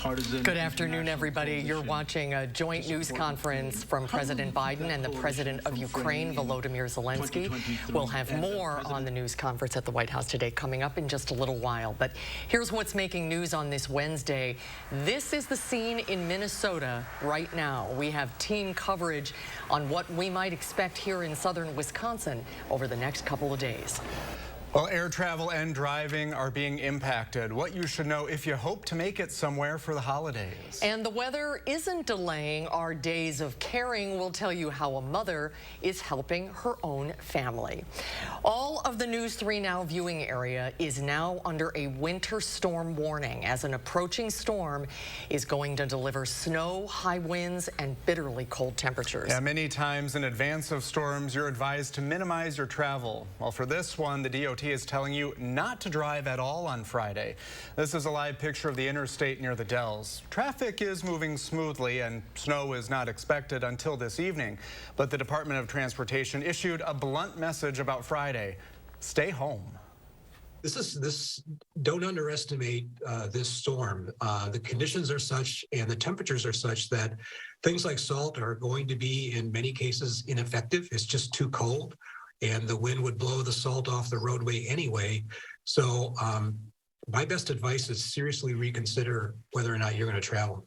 Good afternoon, everybody. You're watching a joint news conference from President Biden and the President of Ukraine, Volodymyr Zelensky. We'll have more on the news conference at the White House today coming up in just a little while. But here's what's making news on this Wednesday. This is the scene in Minnesota right now. We have team coverage on what we might expect here in southern Wisconsin over the next couple of days. Well, air travel and driving are being impacted. What you should know if you hope to make it somewhere for the holidays. And the weather isn't delaying our days of caring. We'll tell you how a mother is helping her own family. All of the News 3 Now viewing area is now under a winter storm warning as an approaching storm is going to deliver snow, high winds, and bitterly cold temperatures. Yeah, many times in advance of storms, you're advised to minimize your travel. Well, for this one, the DOT is telling you not to drive at all on Friday. This is a live picture of the interstate near the Dells. Traffic is moving smoothly and snow is not expected until this evening. But the Department of Transportation issued a blunt message about Friday. Stay home. Don't underestimate this storm. The conditions are such and the temperatures are such that things like salt are going to be in many cases ineffective. It's just too cold. And the wind would blow the salt off the roadway anyway. So my best advice is seriously reconsider whether or not you're going to travel.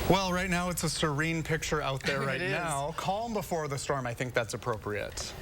Well, right now it's a serene picture out there right now. Calm before the storm, I think that's appropriate.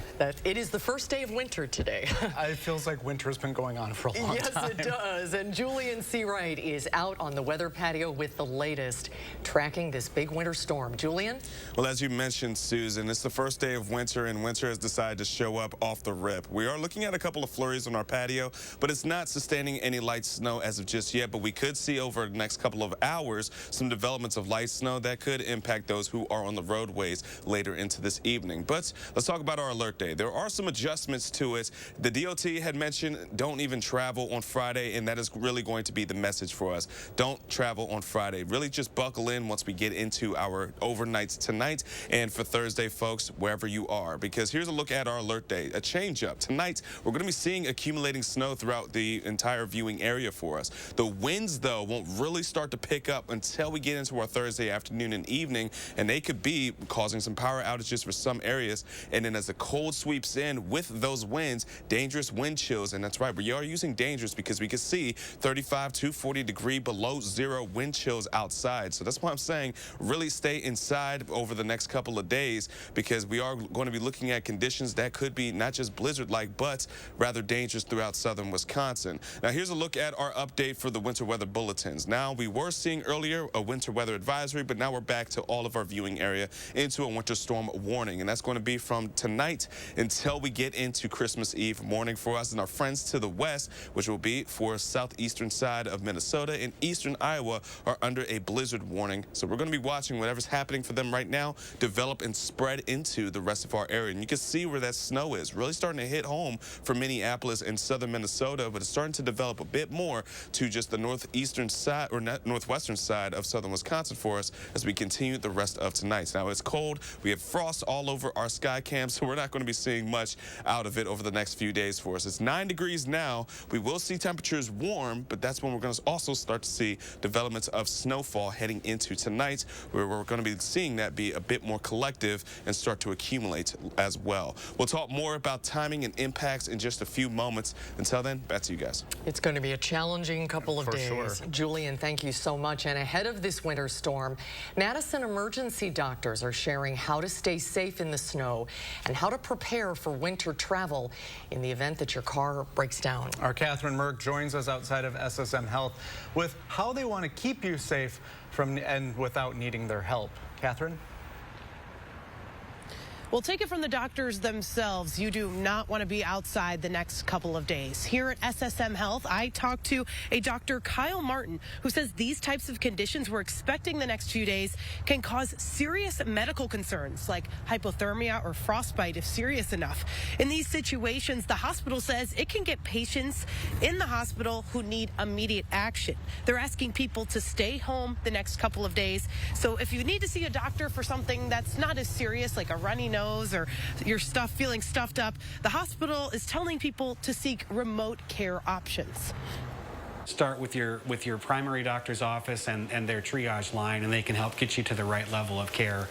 It is the first day of winter today. It feels like winter's been going on for a long time. Yes, it does. And Julian Seawright is out on the weather patio with the latest, tracking this big winter storm. Julian? Well, as you mentioned, Susan, it's the first day of winter, and winter has decided to show up off the rip. We are looking at a couple of flurries on our patio, but it's not sustaining any light snow as of just yet. But we could see over the next couple of hours some developments of light snow that could impact those who are on the roadways later into this evening. But let's talk about our alert day. There are some adjustments to it. The DOT had mentioned don't even travel on Friday, and that is really going to be the message for us. Don't travel on Friday. Really just buckle in once we get into our overnights tonight and for Thursday, folks, wherever you are. Because here's a look at our alert day, a change up. Tonight, we're going to be seeing accumulating snow throughout the entire viewing area for us. The winds, though, won't really start to pick up until we get into our Thursday afternoon and evening, and they could be causing some power outages for some areas. And then as the cold sweeps in with those winds, dangerous wind chills. And that's right, we are using dangerous because we can see 35 to 40 degree below zero wind chills outside. So that's why I'm saying really stay inside over the next couple of days, because we are going to be looking at conditions that could be not just blizzard-like, but rather dangerous throughout southern Wisconsin. Now here's a look at our update for the winter weather bulletins. Now we were seeing earlier a winter weather advisory, but now we're back to all of our viewing area into a winter storm warning, and that's going to be from tonight until we get into Christmas Eve morning for us and our friends to the west, which will be for southeastern side of Minnesota and eastern Iowa, are under a blizzard warning. So we're going to be watching whatever's happening for them right now develop and spread into the rest of our area. And you can see where that snow is really starting to hit home for Minneapolis and southern Minnesota, but it's starting to develop a bit more to just the northeastern side or northwestern side of southern Wisconsin for us as we continue the rest of tonight. Now it's cold. We have frost all over our sky cam, so we're not going to be seeing much out of it over the next few days for us. It's 9 degrees now. We will see temperatures warm, but that's when we're going to also start to see developments of snowfall heading into tonight, where we're going to be seeing that be a bit more collective and start to accumulate as well. We'll talk more about timing and impacts in just a few moments. Until then, back to you guys. It's going to be a challenging couple of days. Sure. Julian, thank you so much. And ahead of this winter storm, Madison emergency doctors are sharing how to stay safe in the snow and how to prepare for winter travel in the event that your car breaks down. Our Catherine Merck joins us outside of SSM Health with how they want to keep you safe and without needing their help. Catherine? Well, take it from the doctors themselves. You do not want to be outside the next couple of days. Here at SSM Health, I talked to a Dr. Kyle Martin, who says these types of conditions we're expecting the next few days can cause serious medical concerns like hypothermia or frostbite if serious enough. In these situations, the hospital says it can get patients in the hospital who need immediate action. They're asking people to stay home the next couple of days. So if you need to see a doctor for something that's not as serious, like a runny nose or your feeling stuffed up, the hospital is telling people to seek remote care options. Start with your primary doctor's office and their triage line, and they can help get you to the right level of care.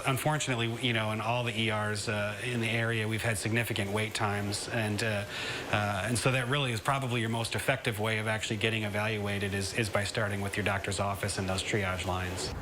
Unfortunately, in all the ERs in the area, we've had significant wait times, and so that really is probably your most effective way of actually getting evaluated is by starting with your doctor's office and those triage lines.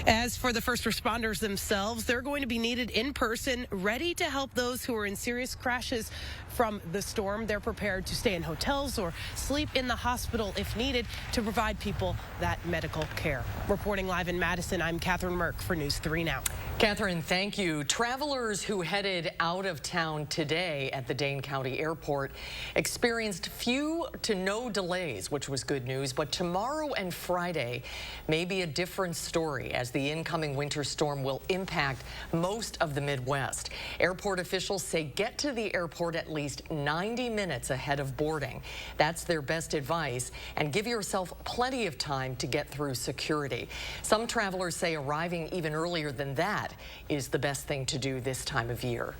As for the first responders themselves, they're going to be needed in person, ready to help those who are in serious crashes from the storm. They're prepared to stay in hotels or sleep in the hospital if needed to provide people that medical care. Reporting live in Madison, I'm Catherine Merck for News 3 Now. Catherine, thank you. Travelers who headed out of town today at the Dane County Airport experienced few to no delays, which was good news. But tomorrow and Friday may be a different story as the incoming winter storm will impact most of the Midwest. Airport officials say get to the airport at least 90 minutes ahead of boarding. That's their best advice, and give yourself plenty of time to get through security. Some travelers say arriving even earlier than that is the best thing to do this time of year.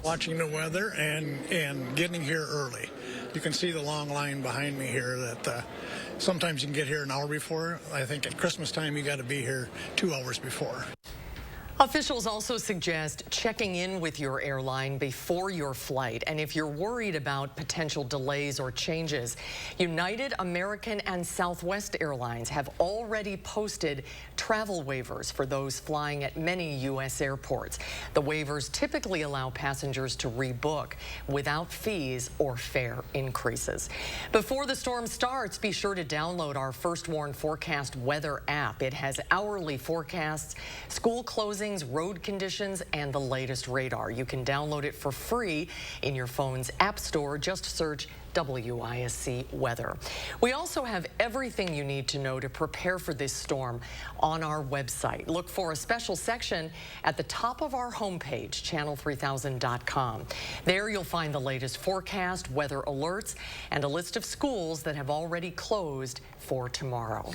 Watching the weather and getting here early. You can see the long line behind me here that sometimes you can get here an hour before. I think at Christmas time you got to be here 2 hours before. Officials also suggest checking in with your airline before your flight. And if you're worried about potential delays or changes, United, American, and Southwest Airlines have already posted travel waivers for those flying at many U.S. airports. The waivers typically allow passengers to rebook without fees or fare increases. Before the storm starts, be sure to download our First Warn Forecast weather app. It has hourly forecasts, school closings, road conditions, and the latest radar. You can download it for free in your phone's app store. Just search WISC weather. We also have everything you need to know to prepare for this storm on our website. Look for a special section at the top of our homepage, channel3000.com. There you'll find the latest forecast, weather alerts, and a list of schools that have already closed for tomorrow.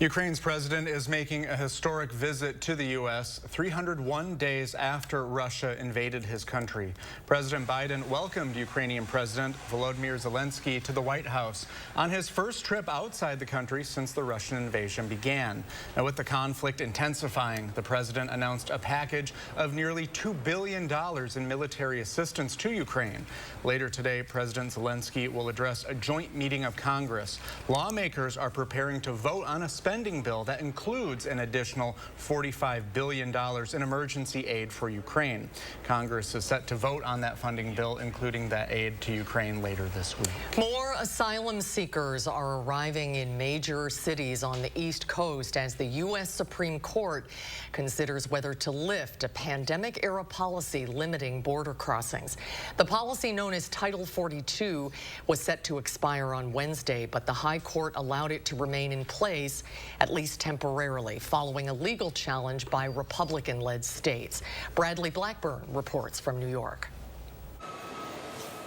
Ukraine's president is making a historic visit to the U.S. 301 days after Russia invaded his country. President Biden welcomed Ukrainian President Volodymyr Zelensky to the White House on his first trip outside the country since the Russian invasion began. Now, with the conflict intensifying, the president announced a package of nearly $2 billion in military assistance to Ukraine. Later today, President Zelensky will address a joint meeting of Congress. Lawmakers are preparing to vote on a spending bill that includes an additional $45 billion in emergency aid for Ukraine. Congress is set to vote on that funding bill, including that aid to Ukraine, later this week. More asylum seekers are arriving in major cities on the East Coast as the U.S. Supreme Court considers whether to lift a pandemic-era policy limiting border crossings. The policy, known as Title 42, was set to expire on Wednesday, but the High Court allowed it to remain in place, at least temporarily, following a legal challenge by Republican-led states. Bradley Blackburn reports from New York.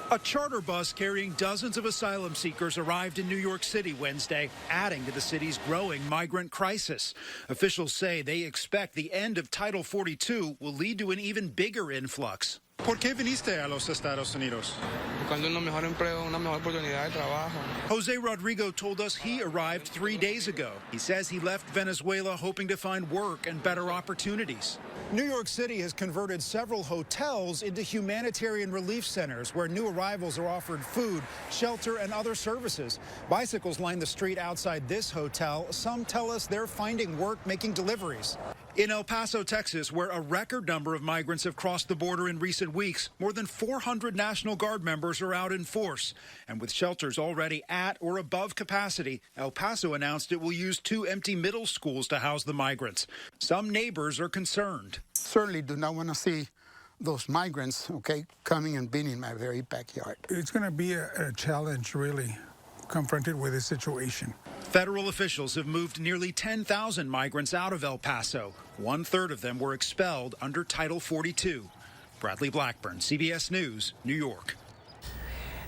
A charter bus carrying dozens of asylum seekers arrived in New York City Wednesday, adding to the city's growing migrant crisis. Officials say they expect the end of Title 42 will lead to an even bigger influx. ¿Por qué viniste a los Estados Unidos? Buscando un mejor empleo, una mejor oportunidad de trabajo. Jose Rodrigo told us he arrived 3 days ago. He says he left Venezuela hoping to find work and better opportunities. New York City has converted several hotels into humanitarian relief centers where new arrivals are offered food, shelter, and other services. Bicycles line the street outside this hotel. Some tell us they're finding work making deliveries. In El Paso, Texas, where a record number of migrants have crossed the border in recent weeks, more than 400 National Guard members are out in force. And with shelters already at or above capacity, El Paso announced it will use 2 empty middle schools to house the migrants. Some neighbors are concerned. Certainly do not want to see those migrants, coming and being in my very backyard. It's going to be a challenge, really, confronted with this situation. Federal officials have moved nearly 10,000 migrants out of El Paso. 1/3 of them were expelled under Title 42. Bradley Blackburn, CBS News, New York.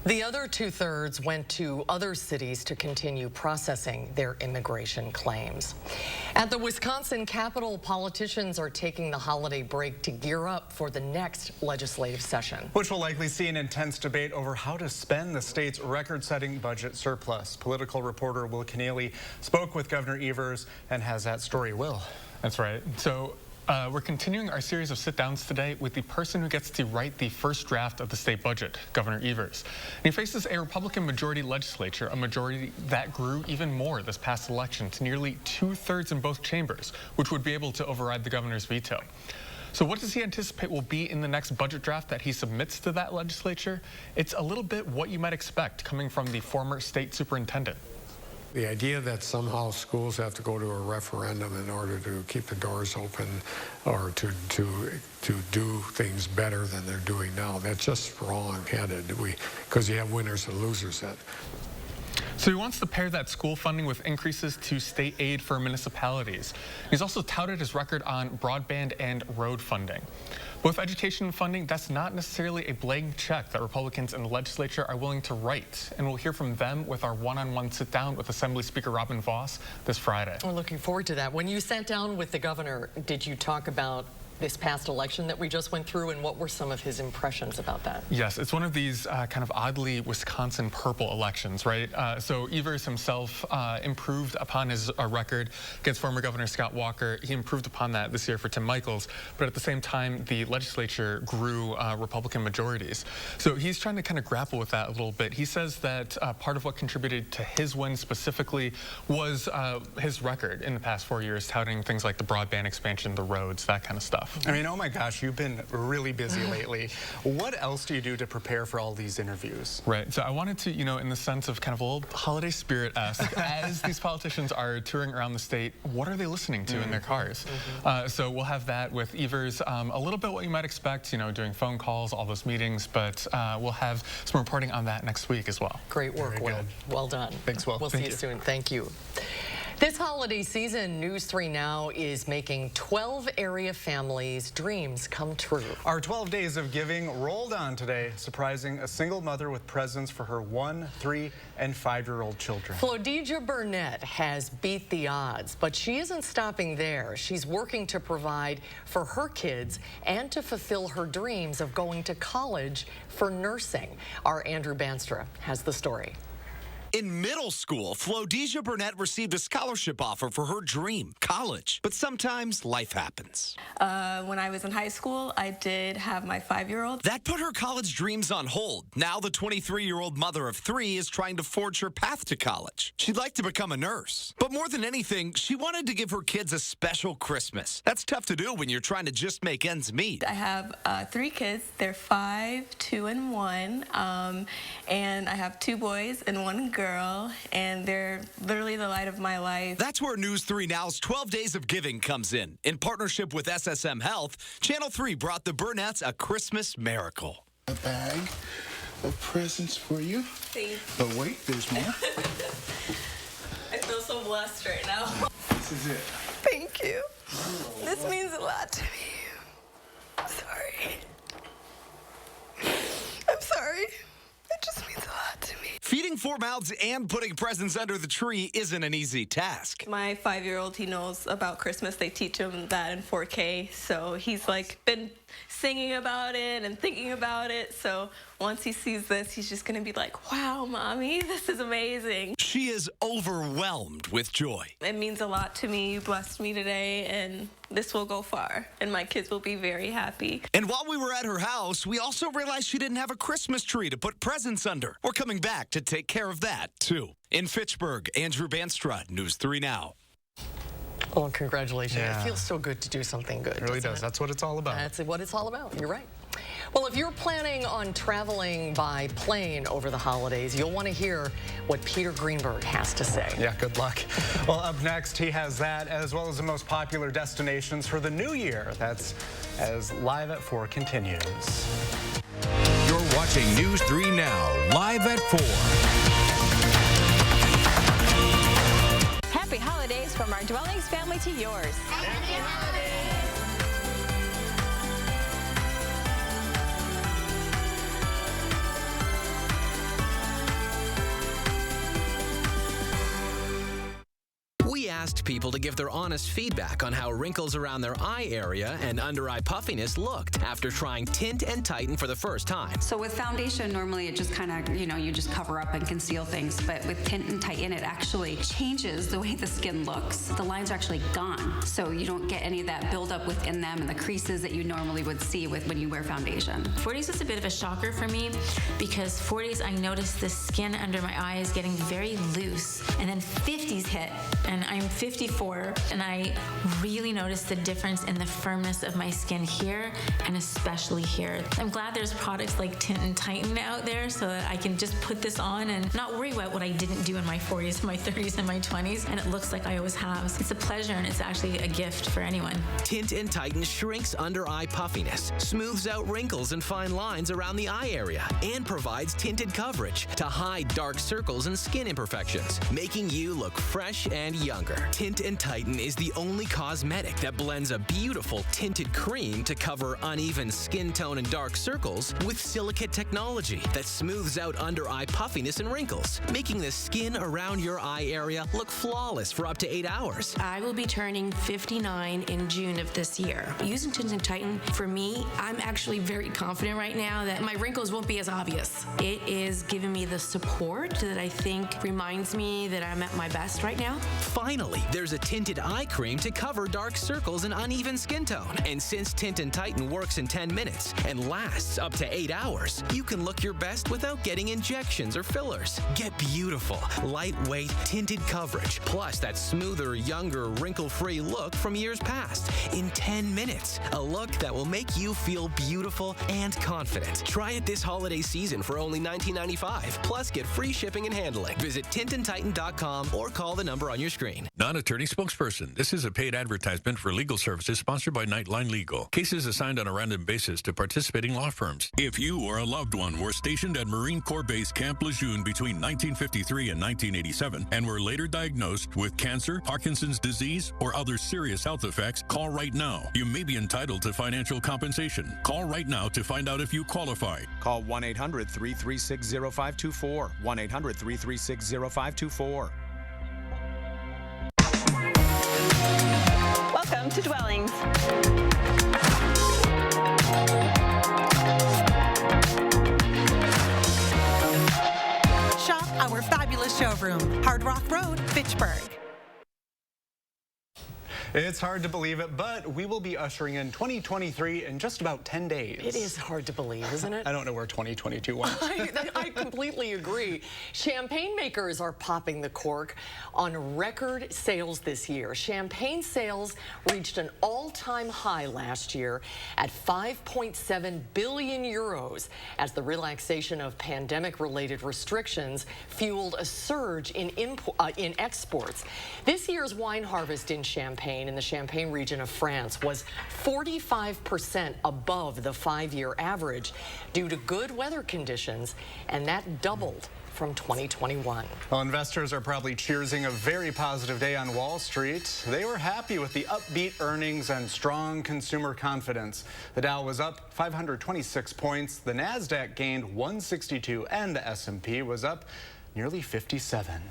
The other 2/3 went to other cities to continue processing their immigration claims. At the Wisconsin Capitol, politicians are taking the holiday break to gear up for the next legislative session, which will likely see an intense debate over how to spend the state's record-setting budget surplus. Political reporter Will Keneally spoke with Governor Evers and has that story. Will. That's right. So we're continuing our series of sit-downs today with the person who gets to write the first draft of the state budget, Governor Evers. And he faces a Republican majority legislature, a majority that grew even more this past election to nearly 2/3 in both chambers, which would be able to override the governor's veto. So what does he anticipate will be in the next budget draft that he submits to that legislature? It's a little bit what you might expect coming from the former state superintendent. The idea that somehow schools have to go to a referendum in order to keep the doors open or to do things better than they're doing now, that's just wrong-headed because you have winners and losers then. So he wants to pair that school funding with increases to state aid for municipalities. He's also touted his record on broadband and road funding. With education funding, that's not necessarily a blank check that Republicans in the legislature are willing to write. And we'll hear from them with our one-on-one sit-down with Assembly Speaker Robin Vos this Friday. We're looking forward to that. When you sat down with the governor, did you talk about this past election that we just went through, and what were some of his impressions about that? Yes, it's one of these kind of oddly Wisconsin purple elections, right? So Evers himself improved upon his record against former Governor Scott Walker. He improved upon that this year for Tim Michels, but at the same time, the legislature grew Republican majorities. So he's trying to kind of grapple with that a little bit. He says that part of what contributed to his win specifically was his record in the past 4 years, touting things like the broadband expansion, the roads, that kind of stuff. I mean, oh my gosh, you've been really busy lately. What else do you do to prepare for all these interviews? Right, so I wanted to, in the sense of kind of a little holiday spirit-esque, as these politicians are touring around the state, what are they listening to in their cars? So we'll have that with Evers, a little bit what you might expect, doing phone calls, all those meetings, but we'll have some reporting on that next week as well. Great work, Will. Well done. Thanks, Will. We'll see you soon. Thank you. This holiday season, News 3 Now is making 12 area families' dreams come true. Our 12 days of giving rolled on today, surprising a single mother with presents for her 1-, 3-, and 5-year-old children. Flodija Burnett has beat the odds, but she isn't stopping there. She's working to provide for her kids and to fulfill her dreams of going to college for nursing. Our Andrew Banstra has the story. In middle school, Flodija Burnett received a scholarship offer for her dream, college. But sometimes life happens. When I was in high school, I did have my 5-year-old. That put her college dreams on hold. Now the 23-year-old mother of 3 is trying to forge her path to college. She'd like to become a nurse. But more than anything, she wanted to give her kids a special Christmas. That's tough to do when you're trying to just make ends meet. I have 3 kids. They're 5, 2, and 1. And I have 2 boys and 1 girl. And they're literally the light of my life. That's where News 3 Now's 12 Days of Giving comes in. In partnership with SSM Health, Channel 3 brought the Burnetts a Christmas miracle. A bag of presents for you. Thanks. But wait, there's more. I feel so blessed right now. This is it. Thank you. This means a lot to me. I'm sorry. I'm sorry. It just means a lot to me. Feeding 4 mouths and putting presents under the tree isn't an easy task. My 5-year-old, he knows about Christmas. They teach him that in 4K. So he's been singing about it and thinking about it. So once he sees this, he's just going to be like, wow, Mommy, this is amazing. She is overwhelmed with joy. It means a lot to me. You blessed me today, and this will go far, and my kids will be very happy. And while we were at her house, we also realized she didn't have a Christmas tree to put presents under. We're coming back to take care of that, too. In Fitchburg, Andrew Banstra, News 3 Now. Oh, congratulations. Yeah. It feels so good to do something good. It really does. That's what it's all about. That's what it's all about. You're right. Well, if you're planning on traveling by plane over the holidays, you'll want to hear what Peter Greenberg has to say. Yeah, good luck. Well, up next, he has that, as well as the most popular destinations for the new year. That's as Live at 4 continues. You're watching News 3 Now, Live at 4. Happy holidays from our Dwellings family to yours. Happy holidays. asked people to give their honest feedback on how wrinkles around their eye area and under-eye puffiness looked after trying Tint and Tighten for the first time. So with foundation, normally it just kind of, you just cover up and conceal things. But with Tint and Tighten, it actually changes the way the skin looks. The lines are actually gone. So you don't get any of that buildup within them and the creases that you normally would see when you wear foundation. 40s was a bit of a shocker for me because 40s I noticed the skin under my eye is getting very loose, and then 50s hit and I'm 54 and I really noticed the difference in the firmness of my skin here and especially here. I'm glad there's products like Tint and Tighten out there so that I can just put this on and not worry about what I didn't do in my 40s, my 30s, and my 20s, and it looks like I always have. It's a pleasure and it's actually a gift for anyone. Tint and Tighten shrinks under-eye puffiness, smooths out wrinkles and fine lines around the eye area, and provides tinted coverage to hide dark circles and skin imperfections, making you look fresh and younger. Tint and Tighten is the only cosmetic that blends a beautiful tinted cream to cover uneven skin tone and dark circles with silicate technology that smooths out under-eye puffiness and wrinkles, making the skin around your eye area look flawless for up to 8 hours. I will be turning 59 in June of this year. Using Tint and Tighten, for me, I'm actually very confident right now that my wrinkles won't be as obvious. It is giving me the support that I think reminds me that I'm at my best right now. Finally, there's a tinted eye cream to cover dark circles and uneven skin tone. And since Tint and Tighten works in 10 minutes and lasts up to 8 hours, you can look your best without getting injections or fillers. Get beautiful, lightweight, tinted coverage, plus that smoother, younger, wrinkle-free look from years past in 10 minutes. A look that will make you feel beautiful and confident. Try it this holiday season for only $19.95, plus get free shipping and handling. Visit tintandtighten.com or call the number on your screen. Non-attorney spokesperson. This is a paid advertisement for legal services sponsored by Nightline Legal. Cases assigned on a random basis to participating law firms. If you or a loved one were stationed at Marine Corps Base Camp Lejeune between 1953 and 1987 and were later diagnosed with cancer, Parkinson's disease, or other serious health effects, call right now. You may be entitled to financial compensation. Call right now to find out if you qualify. Call 1-800-336-0524. 1-800-336-0524. Welcome to Dwellings. Shop our fabulous showroom, Hard Rock Road, Fitchburg. It's hard to believe it, but we will be ushering in 2023 in just about 10 days. It is hard to believe, isn't it? I don't know where 2022 went. I completely agree. Champagne makers are popping the cork on record sales this year. Champagne sales reached an all-time high last year at 5.7 billion euros as the relaxation of pandemic-related restrictions fueled a surge in exports. This year's wine harvest in Champagne, in the Champagne region of France, was 45% above the 5-year average due to good weather conditions, and that doubled from 2021. Well, investors are probably cheersing a very positive day on Wall Street. They were happy with the upbeat earnings and strong consumer confidence. The Dow was up 526 points, the Nasdaq gained 162, and the S&P was up nearly 57.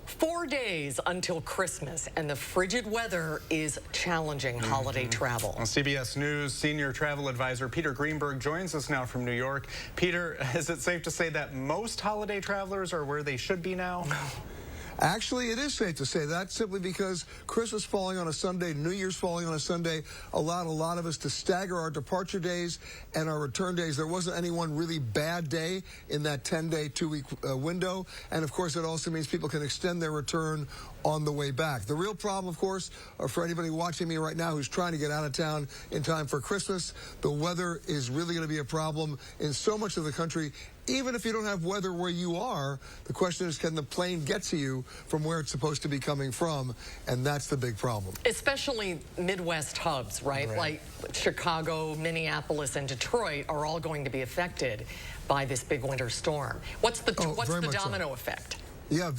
4 days until Christmas, and the frigid weather is challenging holiday travel. Well, CBS News senior travel advisor Peter Greenberg joins us now from New York. Peter, is it safe to say that most holiday travelers are where they should be now? Actually, it is safe to say that simply because Christmas falling on a Sunday, New Year's falling on a Sunday allowed a lot of us to stagger our departure days and our return days. There wasn't any one really bad day in that 10-day, 2-week window. And, of course, it also means people can extend their return on the way back. The real problem, of course, for anybody watching me right now who's trying to get out of town in time for Christmas, the weather is really going to be a problem in so much of the country. Even if you don't have weather where you are, the question is, can the plane get to you from where it's supposed to be coming from? And that's the big problem. Especially Midwest hubs, right? Like Chicago, Minneapolis, and Detroit are all going to be affected by this big winter storm. What's the domino effect? Yeah,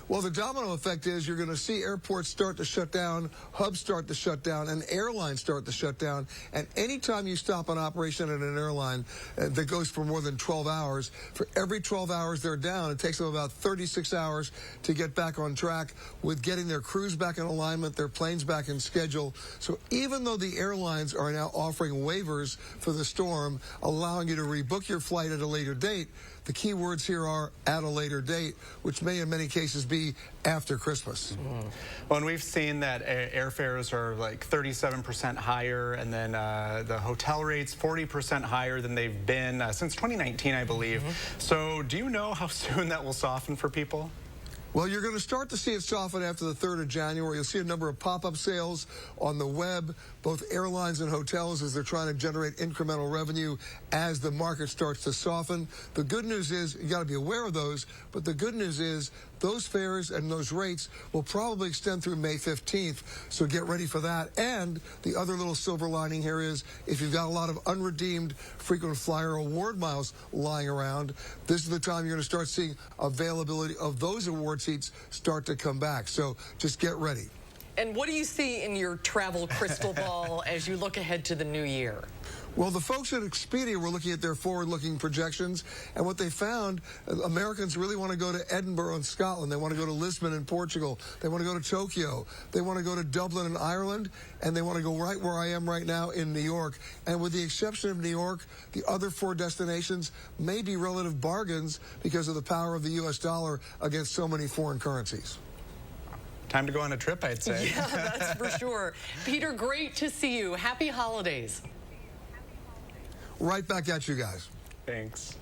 Well, the domino effect is you're going to see airports start to shut down, hubs start to shut down, and airlines start to shut down. And anytime you stop an operation at an airline that goes for more than 12 hours, for every 12 hours they're down, it takes them about 36 hours to get back on track with getting their crews back in alignment, their planes back in schedule. So even though the airlines are now offering waivers for the storm, allowing you to rebook your flight at a later date, the key words here are at a later date, which may in many cases be after Christmas. Well, and we've seen that airfares are like 37% higher, and then the hotel rates 40% higher than they've been since 2019, I believe. So do you know how soon that will soften for people? Well, you're going to start to see it soften after the 3rd of January. You'll see a number of pop-up sales on the web, both airlines and hotels, as they're trying to generate incremental revenue as the market starts to soften. The good news is, you got to be aware of those, but the good news is those fares and those rates will probably extend through May 15th, so get ready for that. And the other little silver lining here is, if you've got a lot of unredeemed frequent flyer award miles lying around, this is the time you're going to start seeing availability of those award seats start to come back. So just get ready. And what do you see in your travel crystal ball as you look ahead to the new year? Well, the folks at Expedia were looking at their forward-looking projections, and what they found, Americans really want to go to Edinburgh in Scotland. They want to go to Lisbon in Portugal. They want to go to Tokyo. They want to go to Dublin in Ireland, and they want to go right where I am right now in New York. And with the exception of New York, the other 4 destinations may be relative bargains because of the power of the U.S. dollar against so many foreign currencies. Time to go on a trip, I'd say. Yeah, that's for sure. Peter, great to see you. Happy holidays. Right back at you guys. Thanks.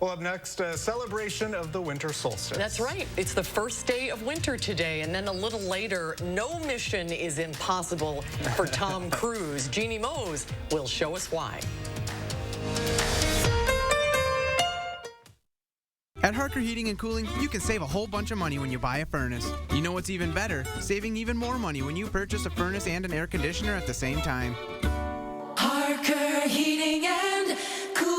Well, up next, a celebration of the winter solstice. That's right. It's the first day of winter today, and then a little later, no mission is impossible for Tom Cruise. Jeannie Mose will show us why. At Harker Heating and Cooling, you can save a whole bunch of money when you buy a furnace. You know what's even better? Saving even more money when you purchase a furnace and an air conditioner at the same time. Harker Heating and Cooling.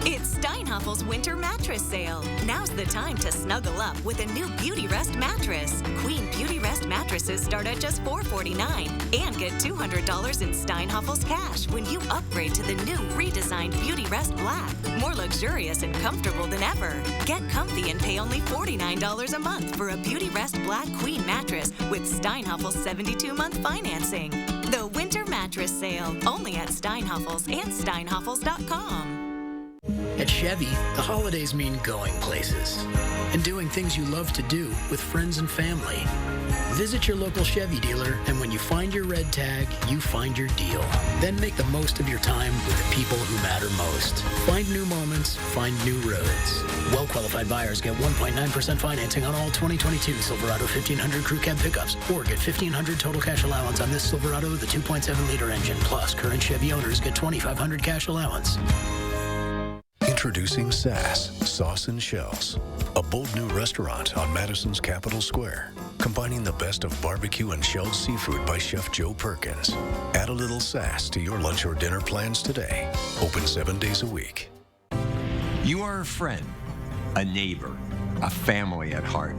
It's Steinhaffel's winter mattress sale. Now's the time to snuggle up with a new Beauty Rest mattress. Queen Beauty Rest mattresses start at just $449 and get $200 in Steinhaffel's cash when you upgrade to the new redesigned Beauty Rest Black. More luxurious and comfortable than ever. Get comfy and pay only $49 a month for a Beauty Rest Black Queen mattress with Steinhaffel's 72-month financing. The winter mattress sale, only at Steinhaffel's and steinhaffels.com. At Chevy, the holidays mean going places and doing things you love to do with friends and family. Visit your local Chevy dealer, and when you find your red tag, you find your deal. Then make the most of your time with the people who matter most. Find new moments, find new roads. Well-qualified buyers get 1.9% financing on all 2022 Silverado 1500 Crew Cab pickups, or get $1,500 total cash allowance on this Silverado with a 2.7-liter engine. Plus, current Chevy owners get $2,500 cash allowance. Introducing Sass, Sauce and Shells, a bold new restaurant on Madison's Capitol Square, combining the best of barbecue and shelled seafood by Chef Joe Perkins. Add a little sass to your lunch or dinner plans today. Open 7 days a week. You are a friend, a neighbor, a family at heart.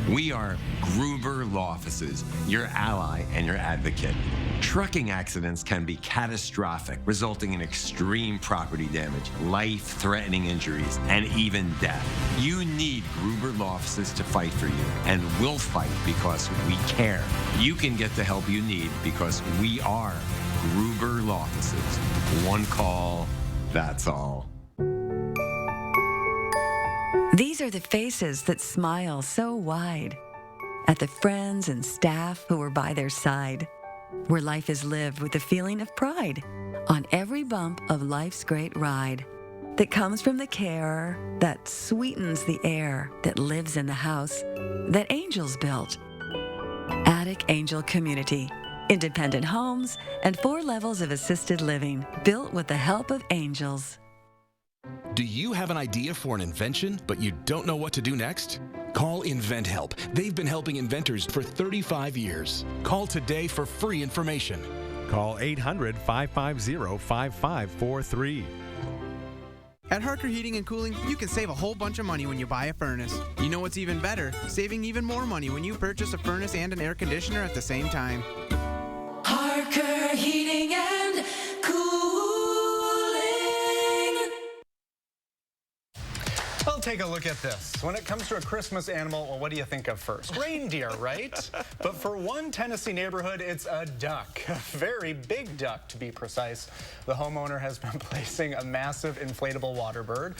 We are Gruber Law Offices, your ally and your advocate. Trucking accidents can be catastrophic, resulting in extreme property damage, life-threatening injuries, and even death. You need Gruber Law Offices to fight for you, and we'll fight because we care. You can get the help you need because we are Gruber Law Offices. One call, that's all. These are the faces that smile so wide at the friends and staff who are by their side, where life is lived with a feeling of pride on every bump of life's great ride that comes from the care that sweetens the air that lives in the house that angels built. Attic Angel Community, independent homes and 4 levels of assisted living built with the help of angels. Do you have an idea for an invention, but you don't know what to do next? Call InventHelp. They've been helping inventors for 35 years. Call today for free information. Call 800-550-5543. At Harker Heating and Cooling, you can save a whole bunch of money when you buy a furnace. You know what's even better? Saving even more money when you purchase a furnace and an air conditioner at the same time. Harker Heating and Cooling. Well, take a look at this. When it comes to a Christmas animal, well, what do you think of first? Reindeer, right? But for one Tennessee neighborhood, it's a duck. A very big duck, to be precise. The homeowner has been placing a massive inflatable water bird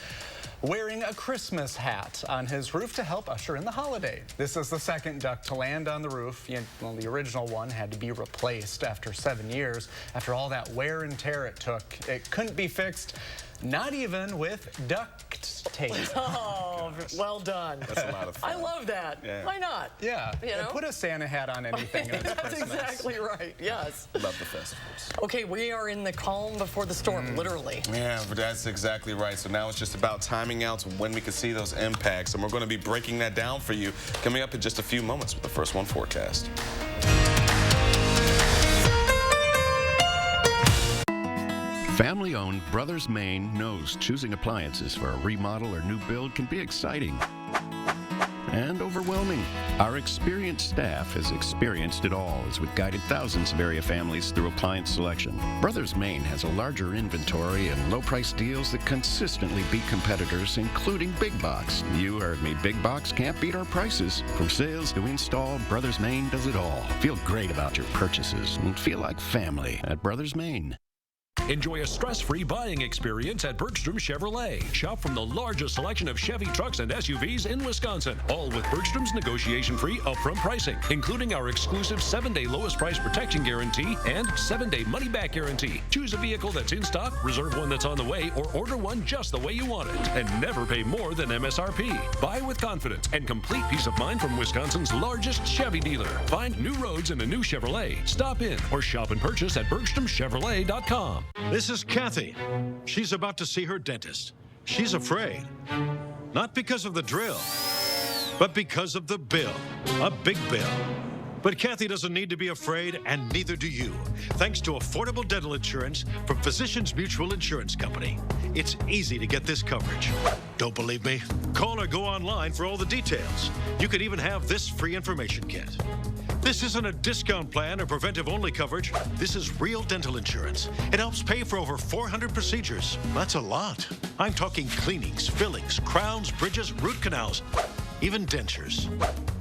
wearing a Christmas hat on his roof to help usher in the holiday. This is the second duck to land on the roof. Well, the original one had to be replaced after 7 years. After all that wear and tear it took, it couldn't be fixed, not even with duct tape. Oh, well done. That's a lot of fun. I love that. Yeah. Why not? Yeah. You know? Put a Santa hat on anything. And it's That's Christmas. exactly right. Yes. Love the festivals. Okay, we are in the calm before the storm, literally. Yeah, but that's exactly right. So now it's just about timing out to when we can see those impacts. And we're going to be breaking that down for you coming up in just a few moments with the First One forecast. Family-owned Brothers Maine knows choosing appliances for a remodel or new build can be exciting and overwhelming. Our experienced staff has experienced it all as we've guided thousands of area families through appliance selection. Brothers Maine has a larger inventory and low-price deals that consistently beat competitors, including big box. You heard me, big box can't beat our prices. From sales to install, Brothers Maine does it all. Feel great about your purchases and feel like family at Brothers Maine. Enjoy a stress-free buying experience at Bergstrom Chevrolet. Shop from the largest selection of Chevy trucks and SUVs in Wisconsin, all with Bergstrom's negotiation-free upfront pricing, including our exclusive 7-day lowest price protection guarantee and 7-day money-back guarantee. Choose a vehicle that's in stock, reserve one that's on the way, or order one just the way you want it, and never pay more than MSRP. Buy with confidence and complete peace of mind from Wisconsin's largest Chevy dealer. Find new roads in a new Chevrolet. Stop in or shop and purchase at BergstromChevrolet.com. This is Kathy. She's about to see her dentist. She's afraid. Not because of the drill, but because of the bill. A big bill. But Kathy doesn't need to be afraid, and neither do you. Thanks to affordable dental insurance from Physicians Mutual Insurance Company. It's easy to get this coverage. Don't believe me? Call or go online for all the details. You could even have this free information kit. This isn't a discount plan or preventive-only coverage. This is real dental insurance. It helps pay for over 400 procedures. That's a lot. I'm talking cleanings, fillings, crowns, bridges, root canals, even dentures.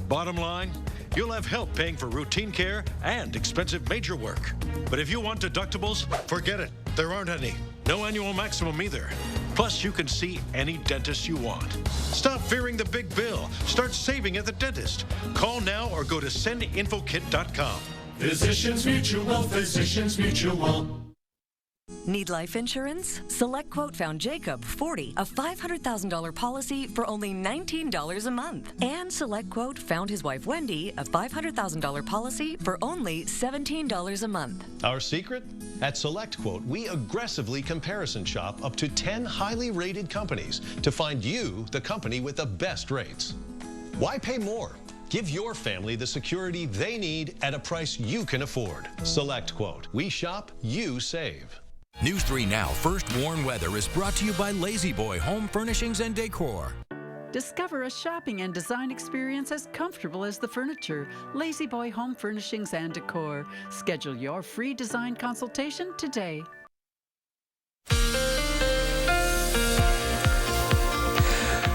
Bottom line, you'll have help paying for routine care and expensive major work. But if you want deductibles, forget it. There aren't any. No annual maximum either. Plus, you can see any dentist you want. Stop fearing the big bill. Start saving at the dentist. Call now or go to sendinfokit.com. Physicians Mutual, Physicians Mutual. Need life insurance? SelectQuote found Jacob, 40, a $500,000 policy for only $19 a month. And SelectQuote found his wife, Wendy, a $500,000 policy for only $17 a month. Our secret? At SelectQuote, we aggressively comparison shop up to 10 highly rated companies to find you the company with the best rates. Why pay more? Give your family the security they need at a price you can afford. SelectQuote. We shop, you save. News 3 Now First Warn Weather is brought to you by Lazy Boy Home Furnishings and Decor. Discover a shopping and design experience as comfortable as the furniture. Lazy Boy Home Furnishings and Decor. Schedule your free design consultation today.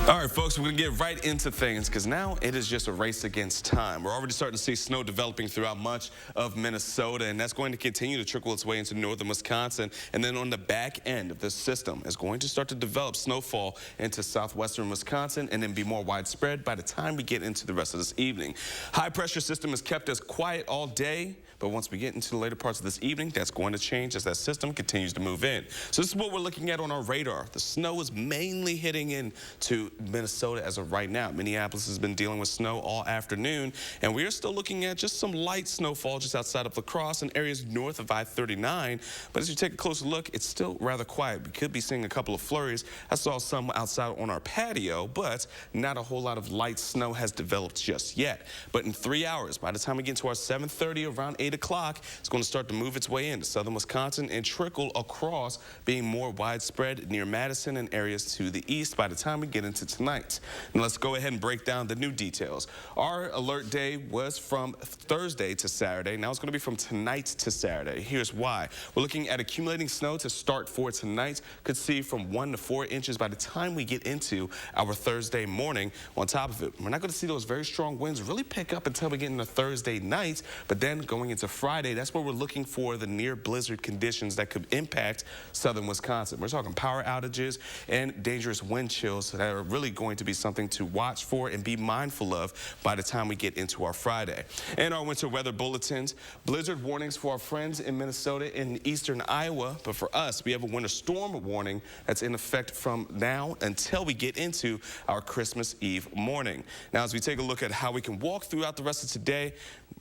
All right, folks, we're going to get right into things because now it is just a race against time. We're already starting to see snow developing throughout much of Minnesota, and that's going to continue to trickle its way into northern Wisconsin. And then on the back end of this system is going to start to develop snowfall into southwestern Wisconsin and then be more widespread by the time we get into the rest of this evening. High pressure system has kept us quiet all day, but once we get into the later parts of this evening, that's going to change as that system continues to move in. So this is what we're looking at on our radar. The snow is mainly hitting into Minnesota as of right now. Minneapolis has been dealing with snow all afternoon, and we are still looking at just some light snowfall just outside of La Crosse and areas north of I-39. But as you take a closer look, it's still rather quiet. We could be seeing a couple of flurries. I saw some outside on our patio, but not a whole lot of light snow has developed just yet. But in 3 hours, by the time we get to our 7:30, around 8 o'clock, it's going to start to move its way into southern Wisconsin and trickle across, being more widespread near Madison and areas to the east by the time we get into tonight. And let's go ahead and break down the new details. Our alert day was from Thursday to Saturday. Now it's going to be from tonight to Saturday. Here's why. We're looking at accumulating snow to start for tonight. Could see from 1 to 4 inches by the time we get into our Thursday morning. On top of it, we're not going to see those very strong winds really pick up until we get into Thursday night. But then going into Friday, that's where we're looking for the near blizzard conditions that could impact southern Wisconsin. We're talking power outages and dangerous wind chills that are really going to be something to watch for and be mindful of by the time we get into our Friday. And our winter weather bulletins, blizzard warnings for our friends in Minnesota and eastern Iowa. But for us, we have a winter storm warning that's in effect from now until we get into our Christmas Eve morning. Now, as we take a look at how we can walk throughout the rest of today,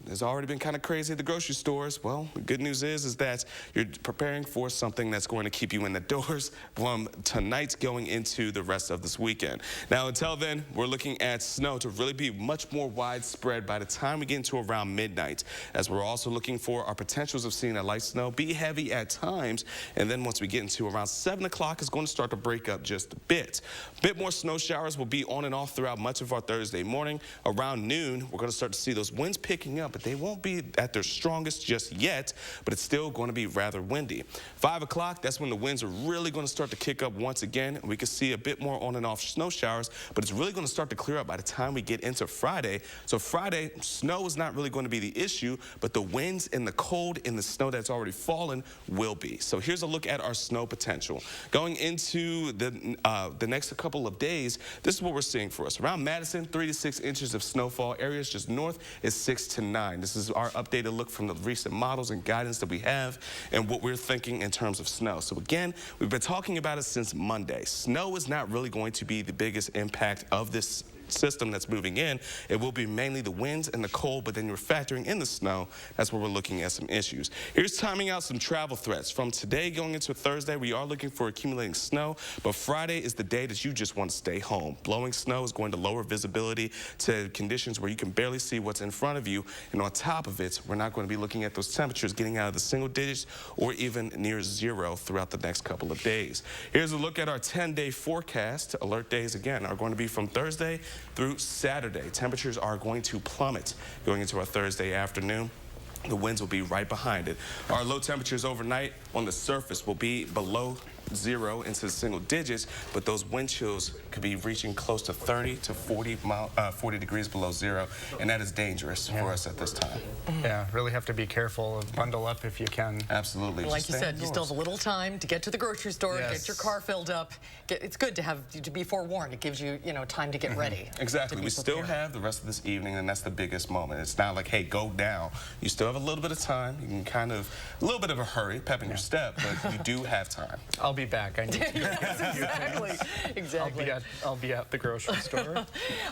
it's already been kind of crazy at the grocery stores. Well, the good news is that you're preparing for something that's going to keep you in the doors from tonight going into the rest of this weekend. Now, until then, we're looking at snow to really be much more widespread by the time we get into around midnight, as we're also looking for our potentials of seeing that light snow be heavy at times. And then once we get into around 7 o'clock, it's going to start to break up just a bit. A bit more snow showers will be on and off throughout much of our Thursday morning. Around noon, we're going to start to see those winds picking up, but they won't be at their strongest just yet, but it's still going to be rather windy. 5 o'clock, that's when the winds are really going to start to kick up once again. We can see a bit more on and off snow showers, but it's really going to start to clear up by the time we get into Friday. So Friday, snow is not really going to be the issue, but the winds and the cold and the snow that's already fallen will be. So here's a look at our snow potential. Going into the next couple of days, this is what we're seeing for us. Around Madison, 3 to 6 inches of snowfall. Areas just north is 6 to 9. This is our updated look from the recent models and guidance that we have and what we're thinking in terms of snow. So again, we've been talking about it since Monday. Snow is not really going to be the biggest impact of this system that's moving in. It will be mainly the winds and the cold, but then you're factoring in the snow. That's where we're looking at some issues. Here's timing out some travel threats. From today going into Thursday, we are looking for accumulating snow, but Friday is the day that you just want to stay home. Blowing snow is going to lower visibility to conditions where you can barely see what's in front of you, and on top of it, we're not going to be looking at those temperatures getting out of the single digits or even near zero throughout the next couple of days. Here's a look at our 10-day forecast. Alert days, again, are going to be from Thursday through Saturday. Temperatures are going to plummet going into our Thursday afternoon. The winds will be right behind it. Our low temperatures overnight on the surface will be below zero into the single digits, but those wind chills could be reaching close to 30 to 40 degrees below zero, and that is dangerous for us at this time. Yeah, really have to be careful. Bundle up if you can. Absolutely. Like you said, you still have a little time to get to the grocery store, get your car filled up. It's good to be forewarned. It gives you, time to get ready. Exactly. We still have the rest of this evening, and that's the biggest moment. It's not like, hey, go down. You still have a little bit of time. You can kind of, a little bit of a hurry, pep in your step, but you do have time. I'll be back. I need to. Yes, exactly. I'll be at the grocery store.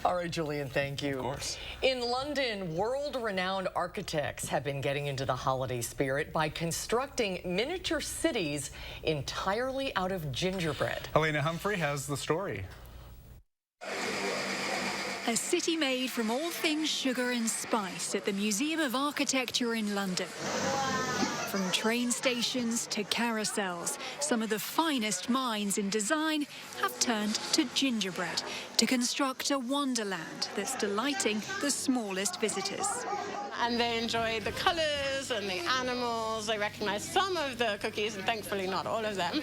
All right, Julian, thank you. Of course. In London, world-renowned architects have been getting into the holiday spirit by constructing miniature cities entirely out of gingerbread. Helena Humphrey has the story. A city made from all things sugar and spice at the Museum of Architecture in London. From train stations to carousels, some of the finest minds in design have turned to gingerbread to construct a wonderland that's delighting the smallest visitors. And they enjoy the colors and the animals. They recognize some of the cookies, and thankfully not all of them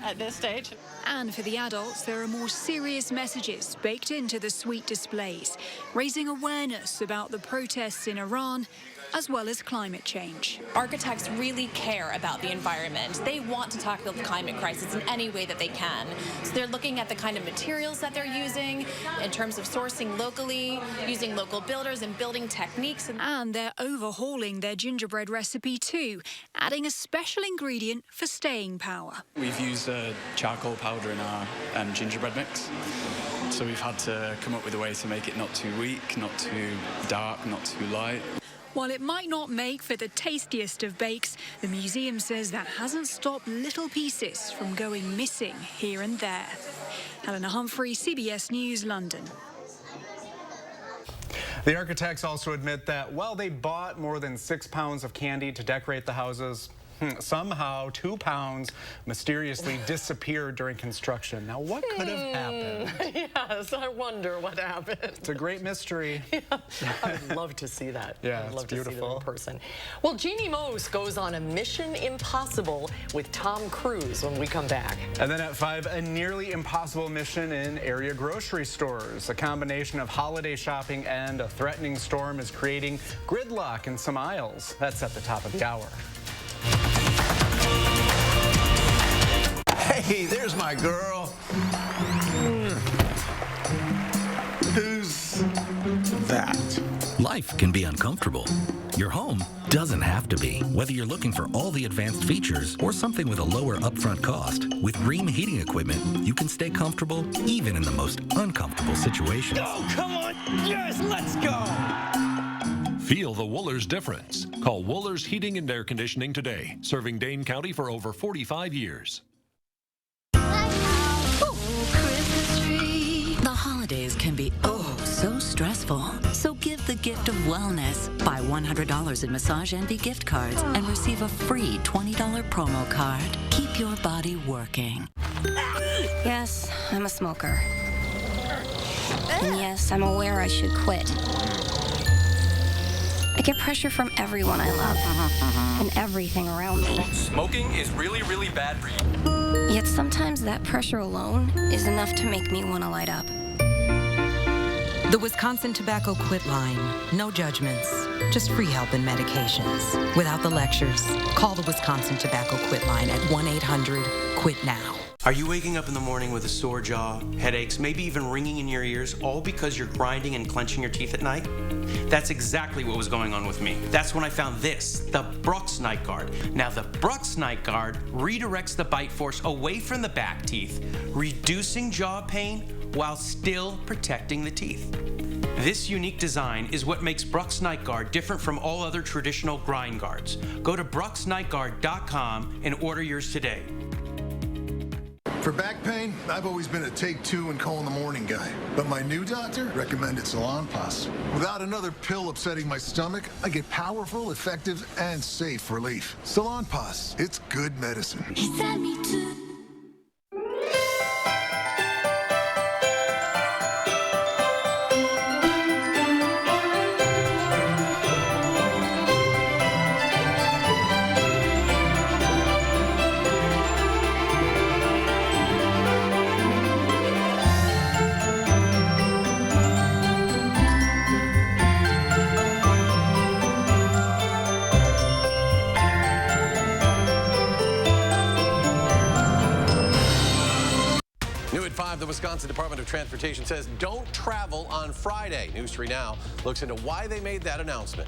at this stage. And for the adults, there are more serious messages baked into the sweet displays, raising awareness about the protests in Iran as well as climate change. Architects really care about the environment. They want to tackle the climate crisis in any way that they can. So they're looking at the kind of materials that they're using in terms of sourcing locally, using local builders and building techniques. And they're overhauling their gingerbread recipe too, adding a special ingredient for staying power. We've used charcoal powder in our gingerbread mix. So we've had to come up with a way to make it not too weak, not too dark, not too light. While it might not make for the tastiest of bakes, the museum says that hasn't stopped little pieces from going missing here and there. Helena Humphrey, CBS News, London. The architects also admit that while they bought more than 6 pounds of candy to decorate the houses, somehow 2 pounds mysteriously disappeared during construction. Now, what could have happened? Yes, I wonder what happened. It's a great mystery. Yeah, I'd love to see that. Yeah, I'd love it's to see beautiful. that in person. Well, Jeannie Mose goes on a Mission Impossible with Tom Cruise when we come back. And then at 5, a nearly impossible mission in area grocery stores. A combination of holiday shopping and a threatening storm is creating gridlock in some aisles. That's at the top of the hour. Hey, there's my girl. Who's that? Life can be uncomfortable. Your home doesn't have to be. Whether you're looking for all the advanced features or something with a lower upfront cost, with Rheem heating equipment, you can stay comfortable even in the most uncomfortable situations. Oh, come on. Yes, let's go. Feel the Woolers difference. Call Woolers Heating and Air Conditioning today, serving Dane County for over 45 years. The holidays can be so stressful. So give the gift of wellness. Buy $100 in Massage Envy gift cards and receive a free $20 promo card. Keep your body working. Yes, I'm a smoker. And yes, I'm aware I should quit. I get pressure from everyone I love and everything around me. Smoking is really, really bad for you. Yet sometimes that pressure alone is enough to make me want to light up. The Wisconsin Tobacco Quit Line. No judgments, just free help and medications. Without the lectures, call the Wisconsin Tobacco Quit Line at 1-800-QUIT-NOW. Are you waking up in the morning with a sore jaw, headaches, maybe even ringing in your ears, all because you're grinding and clenching your teeth at night? That's exactly what was going on with me. That's when I found this, the Brooks Night Guard. Now, the Brooks Night Guard redirects the bite force away from the back teeth, reducing jaw pain while still protecting the teeth. This unique design is what makes Brooks Night Guard different from all other traditional grind guards. Go to brooksnightguard.com and order yours today. For back pain, I've always been a take 2 and call in the morning guy. But my new doctor recommended Salonpas. Without another pill upsetting my stomach, I get powerful, effective, and safe relief. Salonpas, it's good medicine. New at 5, the Wisconsin Department of Transportation says don't travel on Friday. News 3 Now looks into why they made that announcement.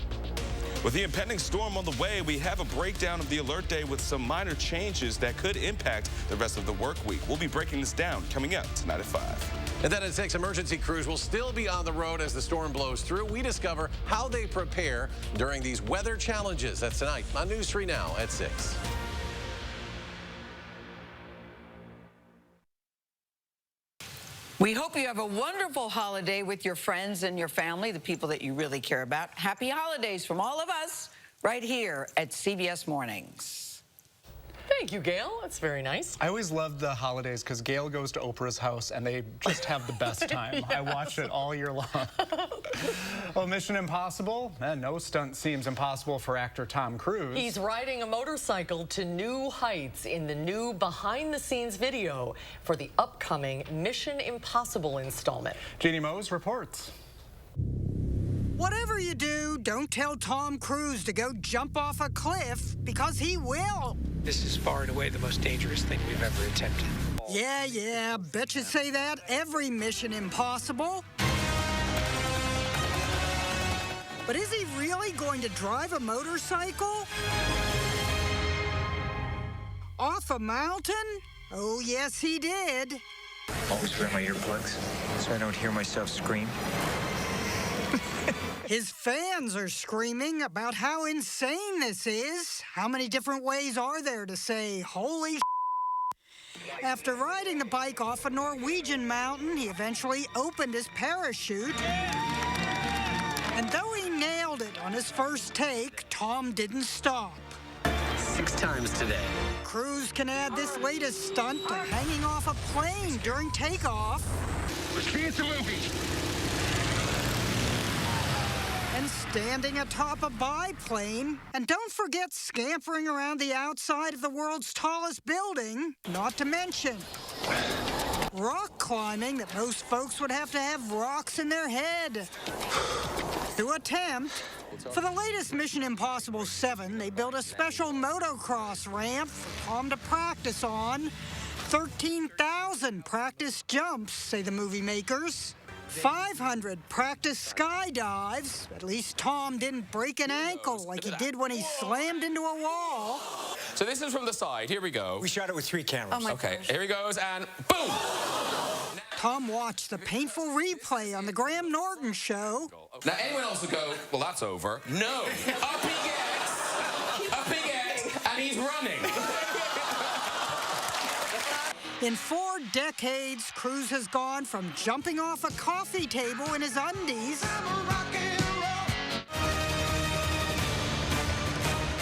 With the impending storm on the way, we have a breakdown of the alert day with some minor changes that could impact the rest of the work week. We'll be breaking this down coming up tonight at 5. And then at 6, emergency crews will still be on the road as the storm blows through. We discover how they prepare during these weather challenges. That's tonight on News 3 Now at 6. We hope you have a wonderful holiday with your friends and your family, the people that you really care about. Happy holidays from all of us right here at CBS Mornings. Thank you, Gail. That's very nice. I always loved the holidays because Gail goes to Oprah's house and they just have the best time. Yes. I watch it all year long. Well, Mission Impossible? No stunt seems impossible for actor Tom Cruise. He's riding a motorcycle to new heights in the new behind-the-scenes video for the upcoming Mission Impossible installment. Jeannie Mose reports. Whatever you do, don't tell Tom Cruise to go jump off a cliff, because he will. This is far and away the most dangerous thing we've ever attempted. Yeah, bet you say that every Mission Impossible. But is he really going to drive a motorcycle? Off a mountain? Oh, yes, he did. Always wear my earplugs so I don't hear myself scream. His fans are screaming about how insane this is. How many different ways are there to say, holy shit? After riding the bike off a Norwegian mountain, he eventually opened his parachute. And though he nailed it on his first take, Tom didn't stop. 6 times today. Cruise can add this latest stunt to hanging off a plane during takeoff. It's a movie. And standing atop a biplane. And don't forget scampering around the outside of the world's tallest building, not to mention rock climbing that most folks would have to have rocks in their head to attempt. For the latest Mission Impossible 7, they built a special motocross ramp for Tom to practice on. 13,000 practice jumps, say the movie makers. 500 practice skydives. At least Tom didn't break an ankle like he did when he slammed into a wall. So this is from the side. Here we go. We shot it with 3 cameras. Oh my gosh. Here he goes, and boom! Tom watched the painful replay on the Graham Norton show. Now, anyone else would go, well, that's over. No. Up he gets, and he's running. In 4 decades, Cruise has gone from jumping off a coffee table in his undies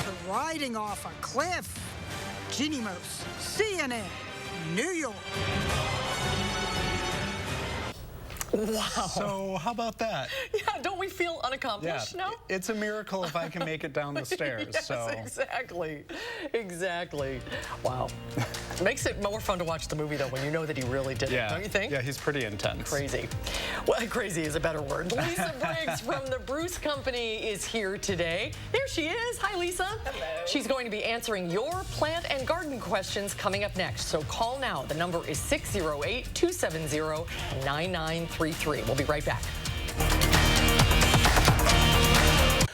to riding off a cliff. Jeannie Mose, CNN, New York. Wow. So how about that? Yeah, don't we feel unaccomplished now? It's a miracle if I can make it down the stairs. Yes, so. Exactly. Wow. Makes it more fun to watch the movie, though, when you know that he really did it, don't you think? Yeah, he's pretty intense. Crazy. Well, crazy is a better word. Lisa Briggs from the Bruce Company is here today. There she is. Hi, Lisa. Hello. She's going to be answering your plant and garden questions coming up next. So call now. The number is 608-270-9933. We'll be right back.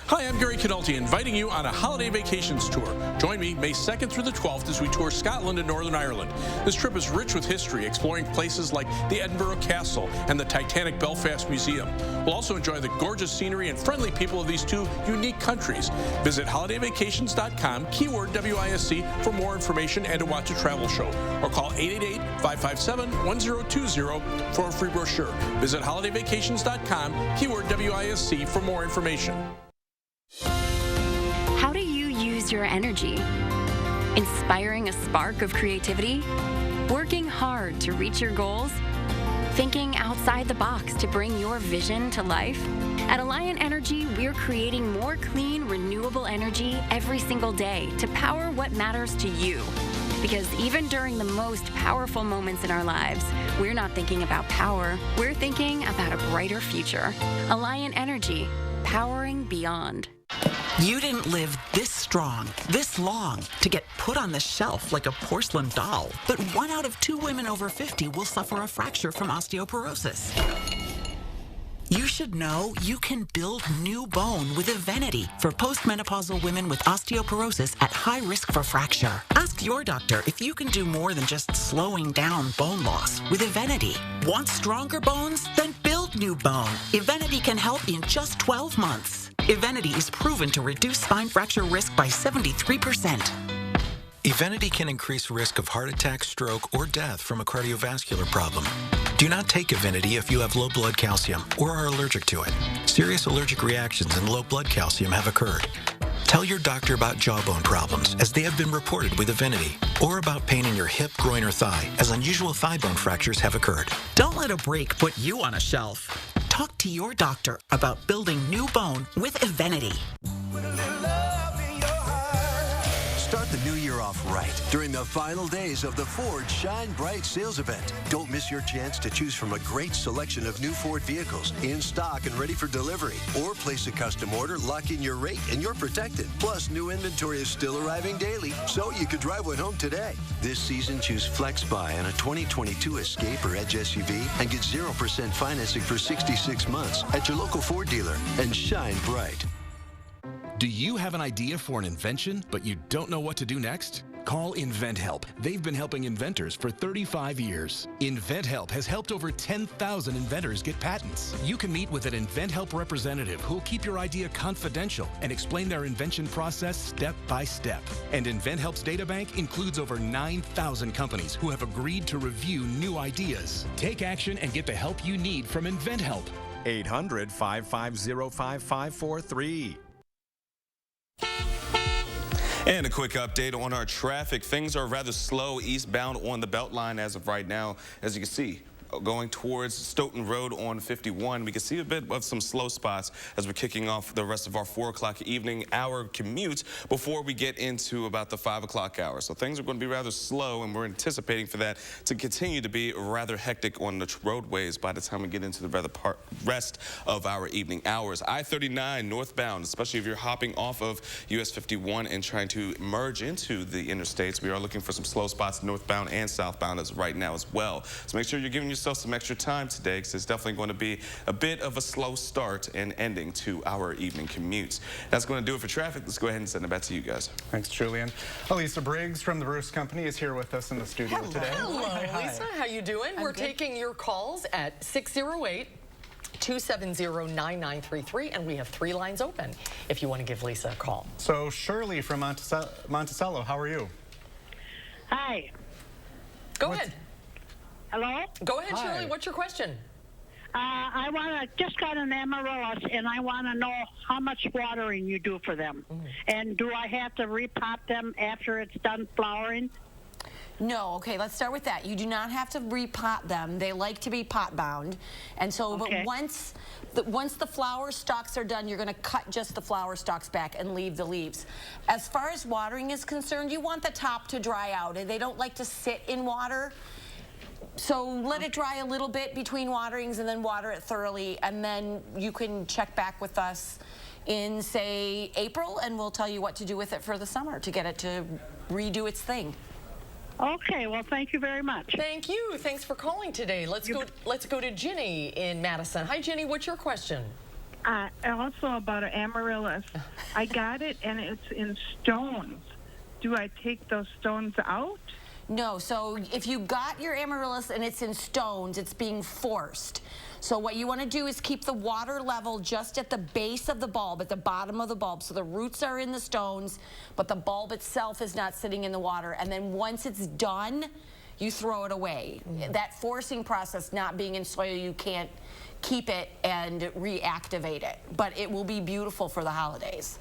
Hi, I'm Gary Canulti, inviting you on a holiday vacations tour. Join me May 2nd through the 12th as we tour Scotland and Northern Ireland. This trip is rich with history, exploring places like the Edinburgh Castle and the Titanic Belfast Museum. We'll also enjoy the gorgeous scenery and friendly people of these 2 unique countries. Visit holidayvacations.com, keyword WISC, for more information and to watch a travel show. Or call 888-557-1020 for a free brochure. Visit holidayvacations.com, keyword WISC, for more information. How do you use your energy? Inspiring a spark of creativity? Working hard to reach your goals? Thinking outside the box to bring your vision to life? At Alliant Energy, we're creating more clean, renewable energy every single day to power what matters to you. Because even during the most powerful moments in our lives, we're not thinking about power, we're thinking about a brighter future. Alliant Energy, powering beyond. You didn't live this strong, this long, to get put on the shelf like a porcelain doll. But 1 out of 2 women over 50 will suffer a fracture from osteoporosis. You should know you can build new bone with Evenity for postmenopausal women with osteoporosis at high risk for fracture. Ask your doctor if you can do more than just slowing down bone loss with Evenity. Want stronger bones? Then build new bone. Evenity can help in just 12 months. Evenity is proven to reduce spine fracture risk by 73%. Evenity can increase risk of heart attack, stroke, or death from a cardiovascular problem. Do not take Evenity if you have low blood calcium or are allergic to it. Serious allergic reactions and low blood calcium have occurred. Tell your doctor about jawbone problems, as they have been reported with Evenity, or about pain in your hip, groin, or thigh, as unusual thigh bone fractures have occurred. Don't let a break put you on a shelf. Talk to your doctor about building new bone with Evenity. Start the new year off right during the final days of the Ford Shine Bright sales event. Don't miss your chance to choose from a great selection of new Ford vehicles in stock and ready for delivery. Or place a custom order, lock in your rate, and you're protected. Plus, new inventory is still arriving daily, so you could drive one home today. This season, choose Flex Buy on a 2022 Escape or Edge SUV and get 0% financing for 66 months at your local Ford dealer, and shine bright. Do you have an idea for an invention, but you don't know what to do next? Call InventHelp. They've been helping inventors for 35 years. InventHelp has helped over 10,000 inventors get patents. You can meet with an InventHelp representative who'll keep your idea confidential and explain their invention process step by step. And InventHelp's databank includes over 9,000 companies who have agreed to review new ideas. Take action and get the help you need from InventHelp. 800-550-5543. And a quick update on our traffic. Things are rather slow eastbound on the Beltline as of right now. As you can see, going towards Stoughton Road on 51, we can see a bit of some slow spots as we're kicking off the rest of our 4 o'clock evening hour commute before we get into about the 5 o'clock hour. So things are going to be rather slow, and we're anticipating for that to continue to be rather hectic on the roadways by the time we get into the rest of our evening hours. I-39 northbound, especially if you're hopping off of US 51 and trying to merge into the interstates, we are looking for some slow spots northbound and southbound as right now as well. So make sure you're giving yourself some extra time today, because it's definitely going to be a bit of a slow start and ending to our evening commutes. That's going to do it for traffic. Let's go ahead and send it back to you guys. Thanks, Julian. Elisa Briggs from the WISC Company is here with us in the studio today. Hello, Hi. Lisa. How you doing? We're taking your calls at 608-270-9933, and we have 3 lines open if you want to give Lisa a call. So Shirley from Monticello, how are you? Hi. Go ahead. Hello? Go ahead, Hi. Shirley. What's your question? I just got an amaryllis, and I want to know how much watering you do for them. And do I have to repot them after it's done flowering? No, okay, let's start with that. You do not have to repot them. They like to be pot bound. And so, but once the flower stalks are done, you're gonna cut just the flower stalks back and leave the leaves. As far as watering is concerned, you want the top to dry out, and they don't like to sit in water. So let it dry a little bit between waterings and then water it thoroughly, and then you can check back with us in, say, April, and we'll tell you what to do with it for the summer to get it to redo its thing. Okay, well, thank you very much. Thank you. Thanks for calling today. Let's go to Ginny in Madison. Hi, Ginny. What's your question? Also about an amaryllis. I got it, and it's in stones. Do I take those stones out? No, so if you got your amaryllis and it's in stones, it's being forced. So what you want to do is keep the water level just at the base of the bulb, at the bottom of the bulb. So the roots are in the stones, but the bulb itself is not sitting in the water. And then once it's done, you throw it away. That forcing process, not being in soil, you can't keep it and reactivate it. But it will be beautiful for the holidays.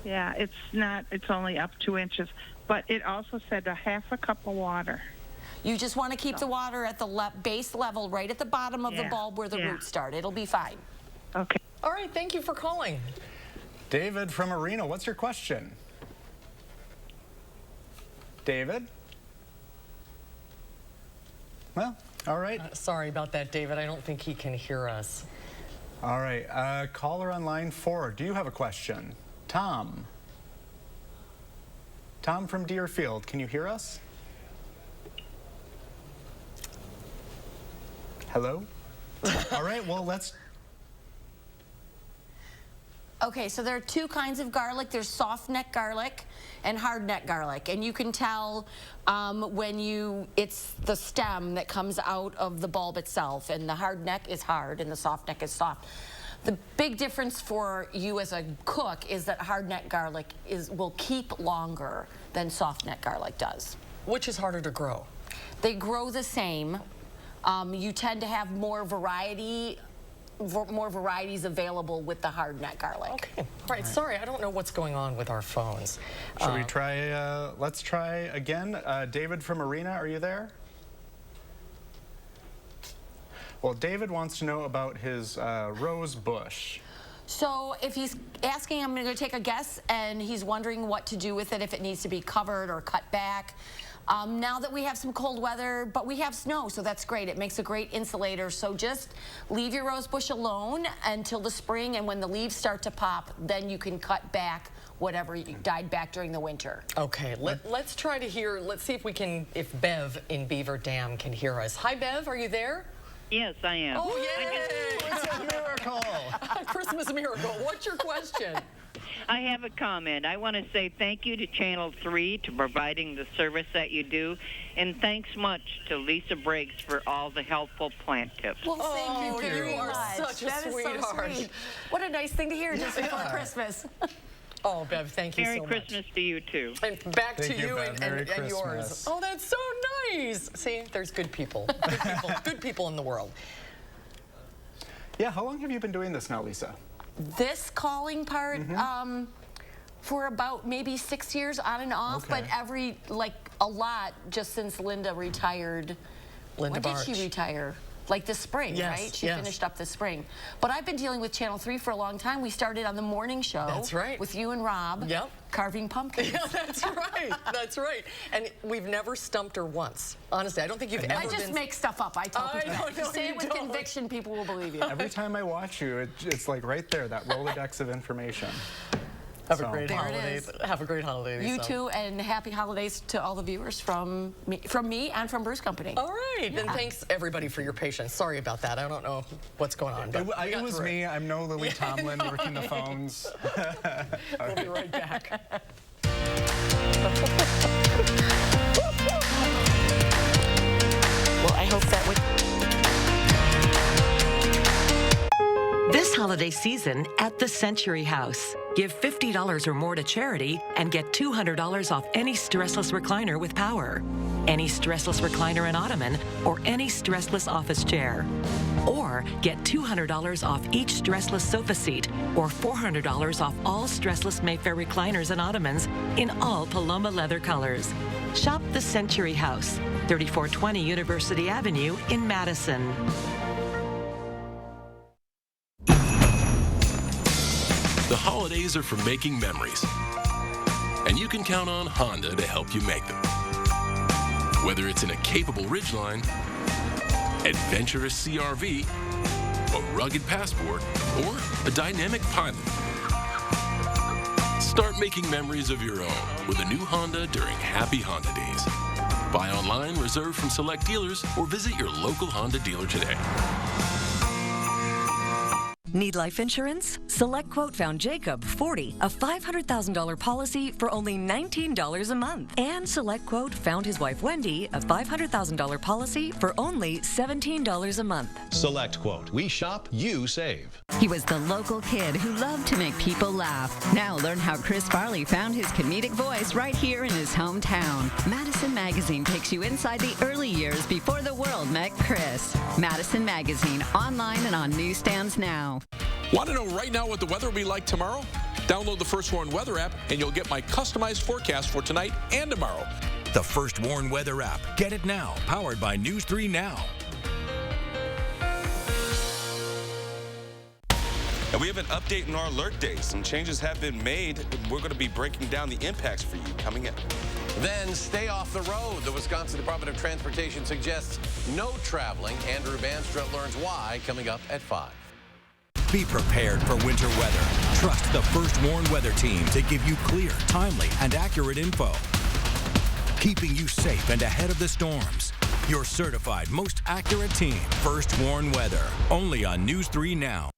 Yeah, it's only up 2 inches. But it also said a half a cup of water. You just want to keep the water at the base level, right at the bottom of the bulb where the roots start. It'll be fine. Okay. All right, thank you for calling. David from Arena, what's your question? David? Well, all right. Sorry about that, David. I don't think he can hear us. All right, caller on line 4. Do you have a question? Tom. Tom from Deerfield, can you hear us? Hello? All right, well, let's... Okay, so there are 2 kinds of garlic. There's soft neck garlic and hard neck garlic. And you can tell when it's the stem that comes out of the bulb itself. And the hard neck is hard and the soft neck is soft. The big difference for you as a cook is that hard neck garlic will keep longer than soft neck garlic does. Which is harder to grow? They grow the same. You tend to have more varieties available with the hard neck garlic. Okay. All right. Sorry, I don't know what's going on with our phones. Should we try, let's try again. David from Arena, are you there? Well, David wants to know about his rose bush. So if he's asking, I'm going to take a guess, and he's wondering what to do with it, if it needs to be covered or cut back. Now that we have some cold weather, but we have snow, so that's great. It makes a great insulator. So just leave your rose bush alone until the spring, and when the leaves start to pop, then you can cut back whatever died back during the winter. Okay, let's try to hear, let's see if Bev in Beaver Dam can hear us. Hi, Bev, are you there? Yes, I am. Oh, yay! It's a miracle. Christmas miracle. What's your question? I have a comment. I want to say thank you to Channel 3 to providing the service that you do, and thanks much to Lisa Briggs for all the helpful plant tips. Well, thank you very are much. such a That is sweetheart. so sweet. What a nice thing to hear just before Christmas. Oh, Bev, thank you Merry so much. Merry Christmas to you, too. And back Thank to you, you Bev. and yours. Oh, that's so nice. See, there's good people. Good people in the world. Yeah, how long have you been doing this now, Lisa? This calling part, for about maybe 6 years on and off, but a lot just since Linda retired. Linda When did she retire? Like this spring, Yes, right? She yes. finished up this spring. But I've been dealing with Channel 3 for a long time. We started on the morning show. That's right. With you and Rob. Yep. Carving pumpkins. Yeah, that's right. That's right. And we've never stumped her once. Honestly, I don't think you've ever I just been... make stuff up. I tell people that. If you know, say you it with don't. conviction, people will believe you. Every time I watch you, it's like right there, that Rolodex of information. Have a great There it holiday. is. Have a great holiday. You Lisa. too, and happy holidays to all the viewers from me and from Bruce Company. All right, and thanks everybody for your patience. Sorry about that. I don't know what's going on. But It was me. I'm no Lily Tomlin working the phones. We'll be right back. Well, I hope that would... This holiday season at the Century House. Give $50 or more to charity and get $200 off any stressless recliner with power, any stressless recliner and ottoman, or any stressless office chair. Or get $200 off each stressless sofa seat or $400 off all stressless Mayfair recliners and ottomans in all Paloma leather colors. Shop the Century House, 3420 University Avenue in Madison. The holidays are for making memories, and you can count on Honda to help you make them. Whether it's in a capable Ridgeline, adventurous CRV, a rugged Passport, or a dynamic Pilot. Start making memories of your own with a new Honda during Happy Honda Days. Buy online, reserve from select dealers, or visit your local Honda dealer today. Need life insurance? Select Quote found Jacob, 40, a $500,000 policy for only $19 a month. And Select Quote found his wife Wendy, a $500,000 policy for only $17 a month. Select Quote. We shop, you save. He was the local kid who loved to make people laugh. Now learn how Chris Farley found his comedic voice right here in his hometown. Madison Magazine takes you inside the early years before the world met Chris. Madison Magazine, online and on newsstands now. Want to know right now what the weather will be like tomorrow? Download the First Warn Weather app and you'll get my customized forecast for tonight and tomorrow. The First Warn Weather app. Get it now. Powered by News 3 Now. And we have an update in our alert days. Some changes have been made. We're going to be breaking down the impacts for you coming in. Then stay off the road. The Wisconsin Department of Transportation suggests no traveling. Andrew Banstrom learns why coming up at 5. Be prepared for winter weather. Trust the First Warn Weather Team to give you clear, timely, and accurate info. Keeping you safe and ahead of the storms. Your certified, most accurate team, First Warn Weather. Only on News 3 Now.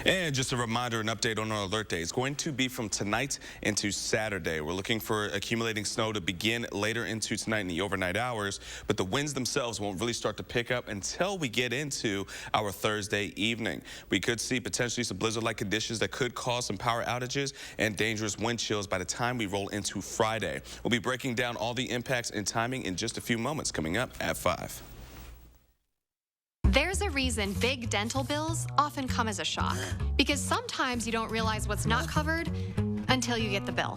And just a reminder, an update on our alert day. It's going to be from tonight into Saturday. We're looking for accumulating snow to begin later into tonight in the overnight hours, but the winds themselves won't really start to pick up until we get into our Thursday evening. We could see potentially some blizzard-like conditions that could cause some power outages and dangerous wind chills by the time we roll into Friday. We'll be breaking down all the impacts and timing in just a few moments coming up at 5. There's a reason big dental bills often come as a shock, because sometimes you don't realize what's not covered until you get the bill.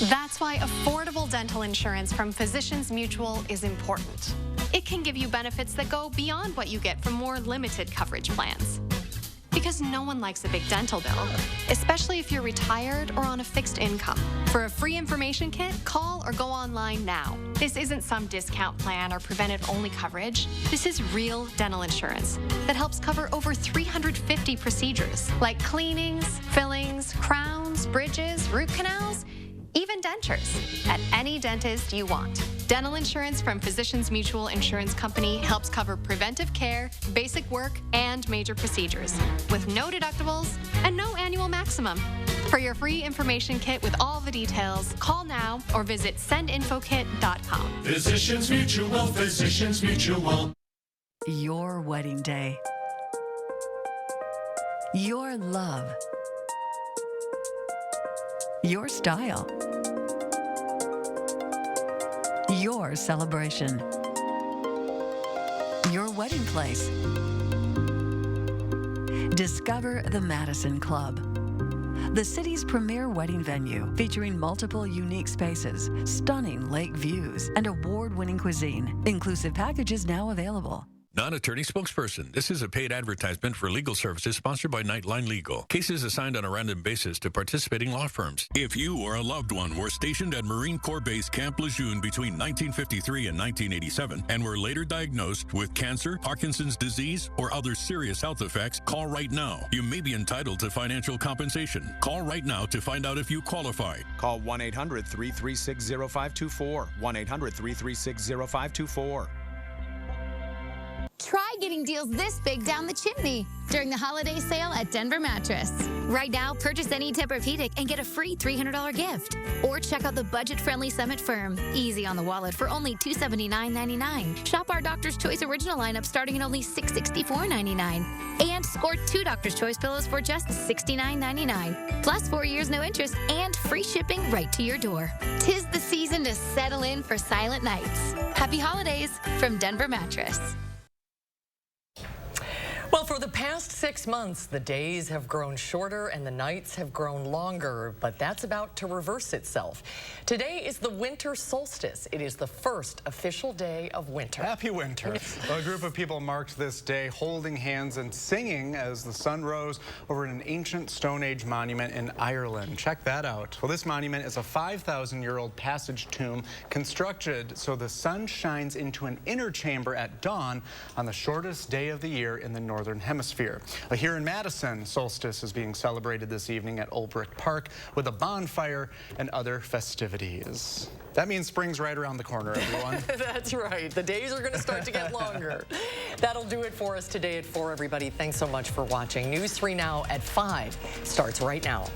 That's why affordable dental insurance from Physicians Mutual is important. It can give you benefits that go beyond what you get from more limited coverage plans. because no one likes a big dental bill, especially if you're retired or on a fixed income. For a free information kit, call or go online now. This isn't some discount plan or preventive-only coverage. This is real dental insurance that helps cover over 350 procedures, like cleanings, fillings, crowns, bridges, root canals, even dentures, at any dentist you want. Dental insurance from Physicians Mutual Insurance Company helps cover preventive care, basic work, and major procedures, with no deductibles and no annual maximum. For your free information kit with all the details, call now or visit sendinfokit.com. Physicians Mutual, Physicians Mutual. Your wedding day. Your love. Your style. Your celebration. Your wedding place. Discover the Madison Club, the city's premier wedding venue, featuring multiple unique spaces, stunning lake views, and award-winning cuisine. Inclusive packages now available. Non-attorney spokesperson. This is a paid advertisement for legal services sponsored by Nightline Legal. Cases assigned on a random basis to participating law firms. If you or a loved one were stationed at Marine Corps Base Camp Lejeune between 1953 and 1987 and were later diagnosed with cancer, Parkinson's disease, or other serious health effects, call right now. You may be entitled to financial compensation. Call right now to find out if you qualify. Call 1-800-336-0524. 1-800-336-0524. Try getting deals this big down the chimney during the holiday sale at Denver Mattress. Right now, purchase any Tempur-Pedic and get a free $300 gift. Or check out the budget-friendly Summit Firm. Easy on the wallet for only $279.99. Shop our Doctor's Choice Original lineup starting at only $664.99. And score 2 Doctor's Choice pillows for just $69.99. Plus 4 years no interest and free shipping right to your door. 'Tis the season to settle in for silent nights. Happy holidays from Denver Mattress. Well, for the past 6 months, the days have grown shorter and the nights have grown longer, but that's about to reverse itself. Today is the winter solstice. It is the first official day of winter. Happy winter. Well, a group of people marked this day holding hands and singing as the sun rose over an ancient Stone Age monument in Ireland. Check that out. Well, this monument is a 5,000-year-old passage tomb constructed so the sun shines into an inner chamber at dawn on the shortest day of the year in the Northern Hemisphere. Here in Madison, solstice is being celebrated this evening at Olbrich Park with a bonfire and other festivities. That means spring's right around the corner, everyone. That's right. The days are going to start to get longer. That'll do it for us today at 4, everybody. Thanks so much for watching. News 3 Now at 5 starts right now.